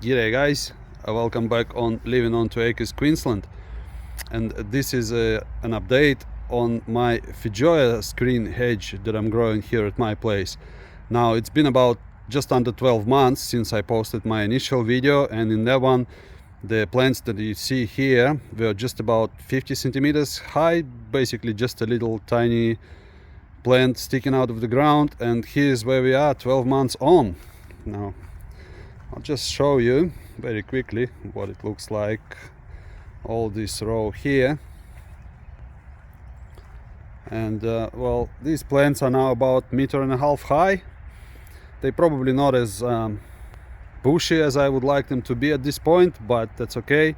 G'day guys, welcome back on Living on 2 Acres Queensland, and this is an update on my Feijoa screen hedge that I'm growing here at my place. Now it's been about just under 12 months since I posted my initial video, and in that one the plants that you see here were just about 50 centimeters high, basically just a little tiny plant sticking out of the ground, and here's where we are 12 months on. Now I'll just show you very quickly what it looks like, all this row here. And well, these plants are now about 1.5 meters high. They're probably not as bushy as I would like them to be at this point, but that's okay.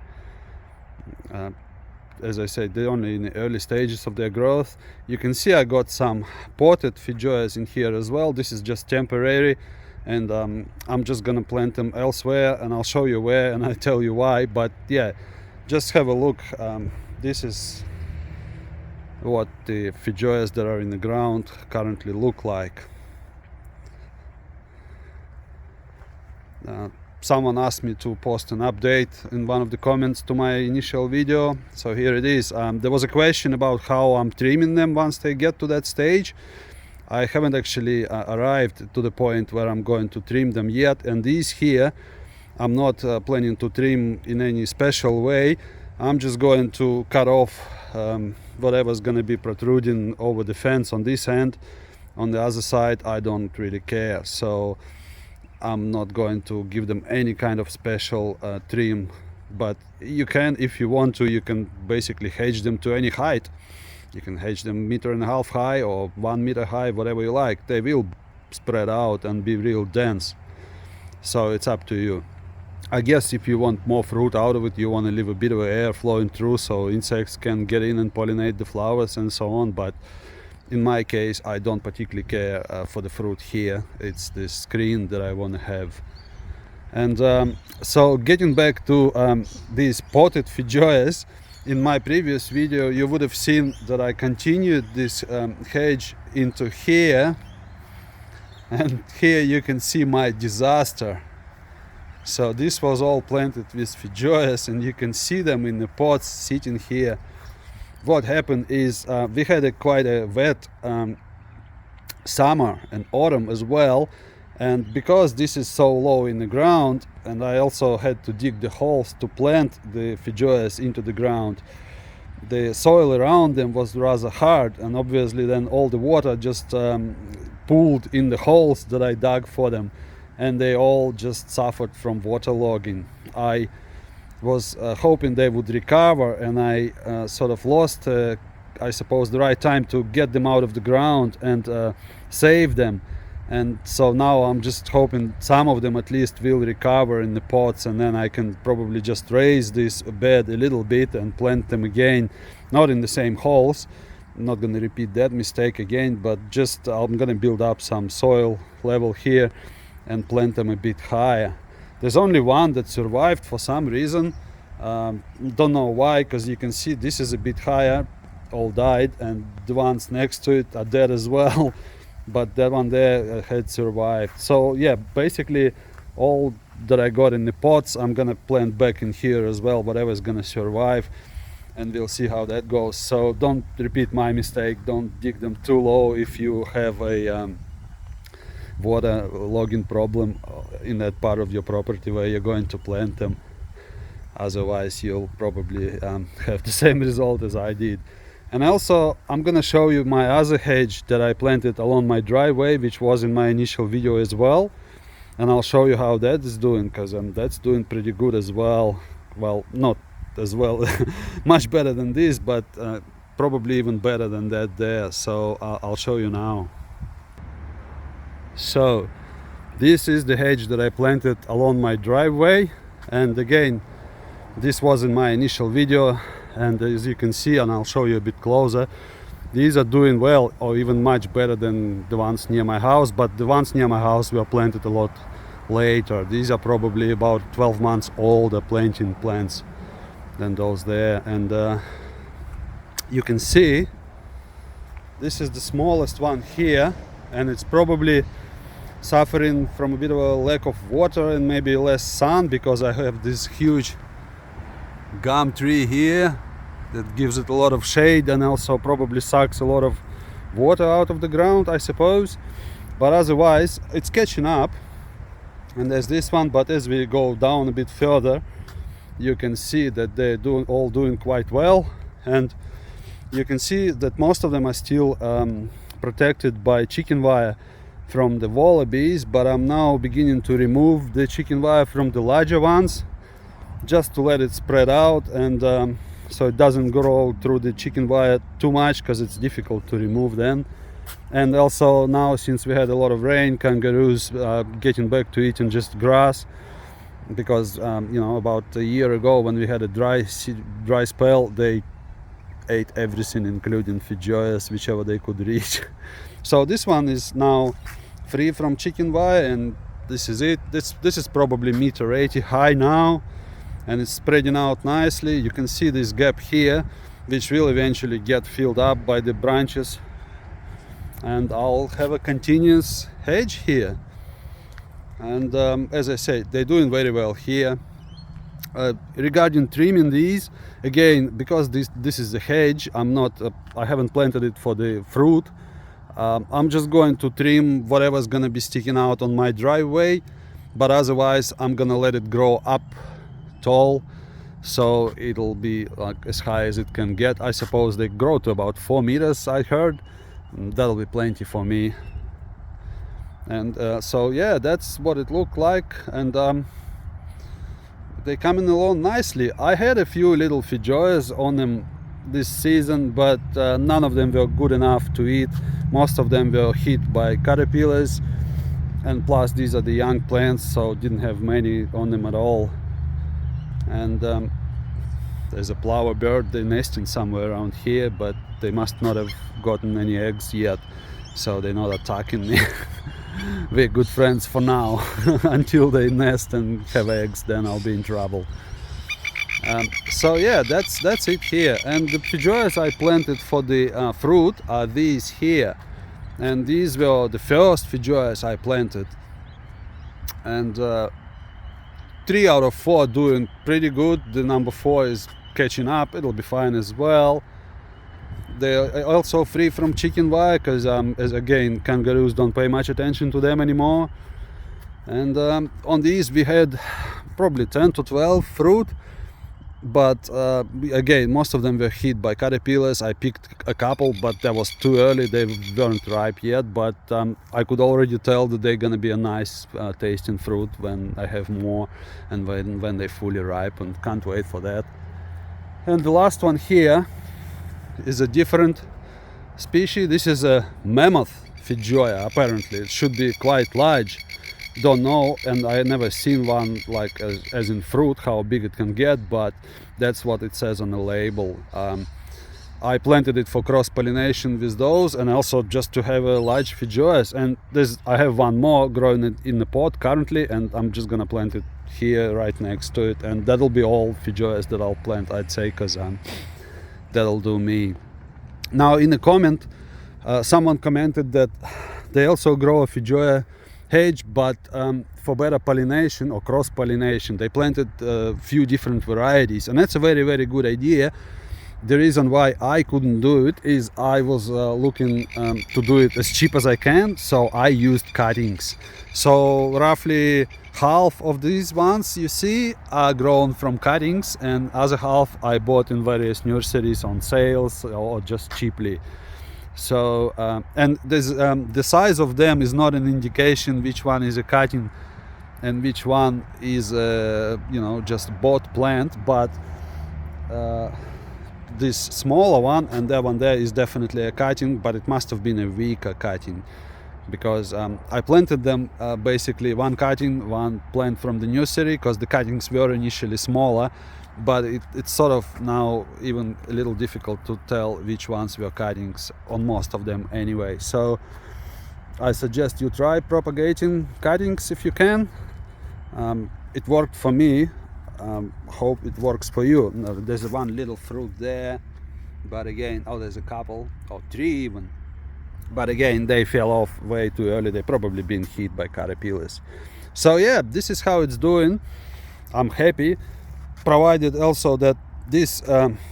As I said, they're only in the early stages of their growth. You can see I got some potted Feijoas in here as well. This is just temporary, and I'm just gonna plant them elsewhere, and I'll show you where and I'll tell you why. But yeah, just have a look. This is what the Feijoas that are in the ground currently look like. Someone asked me to post an update in one of the comments to my initial video, so here it is. There was a question about how I'm trimming them once they get to that stage. I haven't actually arrived to the point where I'm going to trim them yet, and these here I'm not planning to trim in any special way. I'm just going to cut off whatever's going to be protruding over the fence on this end. On the other side I don't really care, so I'm not going to give them any kind of special trim. But you can, if you want to, you can basically hedge them to any height. You can hedge them 1.5 meters high or 1 meter high, whatever you like. They will spread out and be real dense, so it's up to you. I guess if you want more fruit out of it, you want to leave a bit of air flowing through so insects can get in and pollinate the flowers and so on. But in my case, I don't particularly care for the fruit here. It's the screen that I want to have. And so getting back to these potted Feijoas, in my previous video you would have seen that I continued this hedge into here, and here you can see my disaster. So this was all planted with Feijoas, and you can see them in the pots sitting here. What happened is we had quite a wet summer and autumn as well, and because this is so low in the ground, and I also had to dig the holes to plant the Feijoas into the ground, the soil around them was rather hard, and obviously then all the water just pooled in the holes that I dug for them, and they all just suffered from waterlogging. I was hoping they would recover, and I sort of lost I suppose the right time to get them out of the ground and save them. And so now I'm just hoping some of them at least will recover in the pots, and then I can probably just raise this bed a little bit and plant them again, not in the same holes. I'm not going to repeat that mistake again, but just I'm going to build up some soil level here and plant them a bit higher. There's only one that survived for some reason. Don't know why, because you can see this is a bit higher, all died, and the ones next to it are dead as well. But that one there had survived. So yeah, basically all that I got in the pots I'm gonna plant back in here as well, whatever's gonna survive, and we'll see how that goes. So don't repeat my mistake, don't dig them too low if you have a water logging problem in that part of your property where you're going to plant them. Otherwise you'll probably have the same result as I did. And also I'm gonna show you my other hedge that I planted along my driveway, which was in my initial video as well, and I'll show you how that is doing, because that's doing pretty good as well. Well, not as well much better than this, but probably even better than that there. So I'll show you now. So this is the hedge that I planted along my driveway, and again, this was in my initial video, and as you can see, and I'll show you a bit closer, these are doing well, or even much better than the ones near my house. But the ones near my house were planted a lot later. These are probably about 12 months older planting plants than those there. And you can see this is the smallest one here, and it's probably suffering from a bit of a lack of water and maybe less sun, because I have this huge gum tree here that gives it a lot of shade and also probably sucks a lot of water out of the ground, I suppose. But otherwise it's catching up. And there's this one, but as we go down a bit further, you can see that they're all doing quite well, and you can see that most of them are still protected by chicken wire from the wallabies, but I'm now beginning to remove the chicken wire from the larger ones just to let it spread out, and so it doesn't grow through the chicken wire too much, because it's difficult to remove then. And also now, since we had a lot of rain, kangaroos getting back to eating just grass, because about a year ago when we had a dry spell, they ate everything including Feijoas, whichever they could reach. So this one is now free from chicken wire, and this is it. This is probably 1.80 m high now, and it's spreading out nicely. You can see this gap here, which will eventually get filled up by the branches, and I'll have a continuous hedge here. And as I said, they're doing very well here. Regarding trimming these, again, because this is a hedge, I haven't planted it for the fruit. I'm just going to trim whatever's gonna be sticking out on my driveway, but otherwise I'm gonna let it grow up tall, so it'll be like as high as it can get. I suppose they grow to about 4 meters, I heard. That'll be plenty for me. And so yeah, that's what it looked like, and they're coming along nicely. I had a few little Feijoas on them this season, but none of them were good enough to eat. Most of them were hit by caterpillars, and plus these are the young plants, so didn't have many on them at all. And there's a plover bird, they're nesting somewhere around here, but they must not have gotten any eggs yet, so they're not attacking me. We're good friends for now. Until they nest and have eggs, then I'll be in trouble. So yeah, that's it here. And the Feijoas I planted for the fruit are these here, and these were the first Feijoas I planted, and 3 out of 4 doing pretty good. The number 4 is catching up, it'll be fine as well. They're also free from chicken wire, because as again, kangaroos don't pay much attention to them anymore. And on these we had probably 10 to 12 fruit, but again, most of them were hit by caterpillars. I picked a couple, but that was too early, they weren't ripe yet, but I could already tell that they're gonna be a nice tasting fruit when I have more, and when they fully ripe, and can't wait for that. And the last one here is a different species. This is a mammoth Feijoa. Apparently it should be quite large, don't know, and I never seen one like as in fruit, how big it can get, but that's what it says on the label. I planted it for cross-pollination with those, and also just to have a large Feijoas. And I have one more growing in the pot currently, and I'm just gonna plant it here right next to it, and that'll be all Feijoas that I'll plant, I'd say, because that'll do me. Now in a comment, someone commented that they also grow a Feijoa hedge, but for better pollination or cross-pollination, they planted a few different varieties, and that's a very, very good idea. The reason why I couldn't do it is I was looking to do it as cheap as I can, so I used cuttings. So roughly half of these ones you see are grown from cuttings, and other half I bought in various nurseries on sales or just cheaply. So and the size of them is not an indication which one is a cutting and which one is just bought plant, but this smaller one and that one there is definitely a cutting, but it must have been a weaker cutting, because I planted them basically one cutting, one plant from the nursery, because the cuttings were initially smaller, but it's sort of now even a little difficult to tell which ones were cuttings on most of them anyway. So I suggest you try propagating cuttings if you can. It worked for me. Hope it works for you. Now, there's one little fruit there, but again, there's a couple or 3 even. but again they fell off way too early. They probably been hit by caterpillars. So yeah, this is how it's doing. I'm happy, provided also that this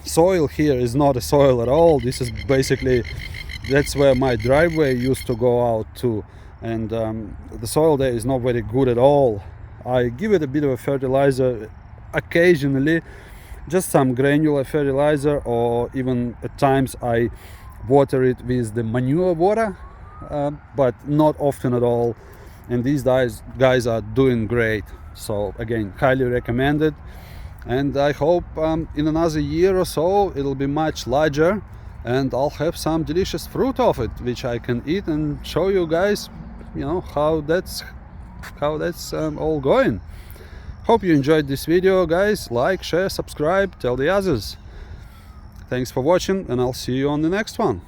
soil here is not a soil at all. This is basically, that's where my driveway used to go out to, and the soil there is not very good at all. I give it a bit of a fertilizer occasionally, just some granular fertilizer, or even at times I water it with the manure water, but not often at all. And these guys are doing great. So again, highly recommended. And I hope in another year or so it'll be much larger and I'll have some delicious fruit of it, which I can eat and show you guys, you know, how that's all going. Hope you enjoyed this video, guys. Like, share, subscribe, tell the others. Thanks for watching, and I'll see you on the next one.